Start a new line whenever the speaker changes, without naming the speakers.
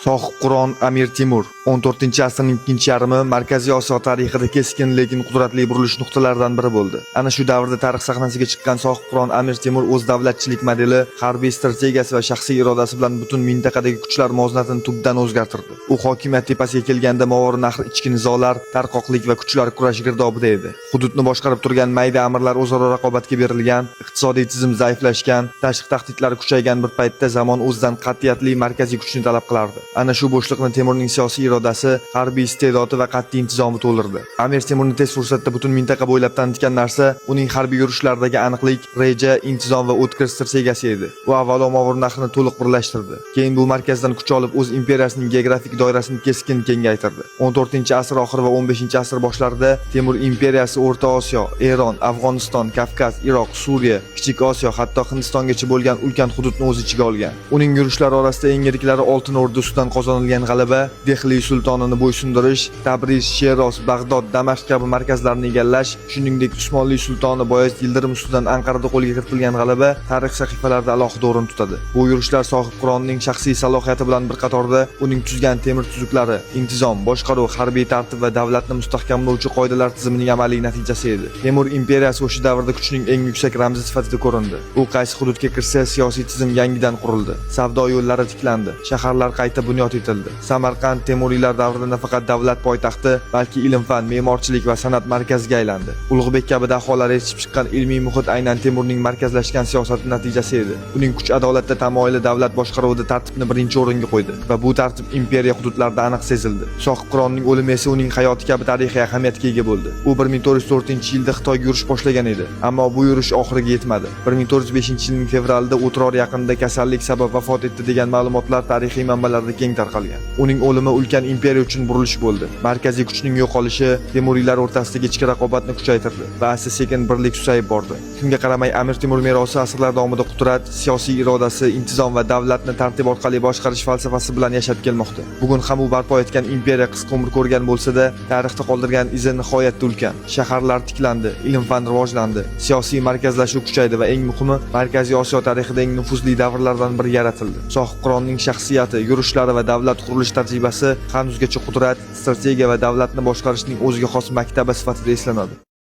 Sohibqiron Amir Temur 14-asrning ikkinchi yarmi Markaziy Osiyo tarixida keskin lekin qudratli burilish nuqtalaridan biri bo'ldi. Ana shu davrda tarix sahnasiga chiqqan Sohibqiron Amir Temur o'z davlatchilik modeli, harbiy strategiyasi va shaxsiy irodasi bilan butun mintaqadagi kuchlar muvozanatini tubdan o'zgartirdi. U hokimiyat tepasiga kelganda Movaroun Nahr ichki nizolar, tarqoqlik va kuchlar kurashi girdobida edi. Hududni boshqarib turgan mayda amirlar o'zaro raqobatga berilgan, iqtisodiy tizim zaiflashgan, tashqi tahdidlar kuchaygan bir paytda zamon o'zidan qat'iyatli markaziy kuchni talab qilardi. Ana shu bo'shliqni Temurning siyosiy irodasi, harbiy iste'dodi va qat'iy intizomi to'ldirdi. Amir Temurni tez fursatda butun mintaqa bo'ylab tanitgan narsa uning harbiy yurishlaridagi aniqlik, reja, intizom va o'tkir strategiyasi edi. U avvalo Movaroun Nahrni to'liq birlashtirdi. Keyin bu markazdan kuch olib o'z imperiyasining geografik doirasini keskin kengaytirdi. 14-asr oxiri va 15-asr boshlarida Temur imperiyasi O'rta Osiyo, Eron, Afg'oniston, Kavkaz, Iroq, Suriya, Kichik Osiyo, hatto Hindistongacha bo'lgan ulkan hududni o'z ichiga olgan. Uning yurishlari orasida eng yiriklari Oltin O'rda ustidan qozonilgan g'alaba, Dehli sultonini bo'ysundirish, Tabriz, Sheroz, Bag'dod, Damashq kabi markazlarni egallash, shuningdek Usmonli sultoni Boyazid Yildirim ustidan Anqarada qo'lga kiritilgan g'alaba tarix sahifalarida alohida o'rin tutadi. Bu yurishlar Sohibqironning shaxsiy salohiyati bilan bir qatorda uning tuzgan temir tuzuklari, intizom, boshqaruv, harbiy tartib va davlatni mustahkamlovchi qoidalar tizimining amaliy natijasi edi. Temur imperiyasi o'sha davrda kuchning eng yuksak ramzi sifatida ko'rindi. U qaysi hududga kirsa, siyosiy tizim yangidan qurildi. Savdo yo'llari tiklandi, shaharlar qayta bunyod etildi. Samarqand Temuriylar davrida nafaqat davlat poytaxti, balki ilm-fan, me'morchilik va san'at markaziga aylandi. Ulug'bek kabi daholar yetishib chiqqan ilmiy muhit aynan Temurning markazlashgan siyosati natijasi edi. Uning kuch adolatda tamoyili davlat boshqaruvida tartibni birinchi o'ringa qo'ydi va bu tartib imperiya hududlarida aniq sezildi. Sohibqironning o'limi esa uning hayoti kabi tarixiy ahamiyatga ega bo'ldi. U 1404-yilda Xitoyga yurish boshlagan edi, ammo bu yurish oxiriga yetmadi. 1405-yilning fevralida O'tror yaqinida kasallik sabab vafot etdi degan ma'lumotlar tarixiy manbalarda keng tarqalgan. Uning o'limi ulkan imperiya uchun burilish bo'ldi. Markaziy kuchning yo'qolishi Temuriylar o'rtasidagi ichki raqobatni kuchaytirdi va asta-sekin birlik susayib bordi. Shunga qaramay Amir Temur merosi asrlar davomida qudrat, siyosiy irodasi, intizom va davlatni tartib orqali boshqarish falsafasi bilan yashab kelmoqda. Bugun ham u barpo etgan imperiya qisqa umr ko'rgan bo'lsa-da, tarixda qoldirgan izi nihoyatda ulkan. Shaharlar tiklandi, ilm-fan rivojlandi, siyosiy markazlashuv kuchaydi va eng muhimi, Markaziy Osiyo tarixida eng nufuzli davrlardan biri yaratildi. Sohibqironning shaxsiyati, yurishlari va davlat qurilish tajribasi hanuzgacha qudrat, strategiya va davlatni boshqarishning o'ziga xos maktabi sifatida eslanadi.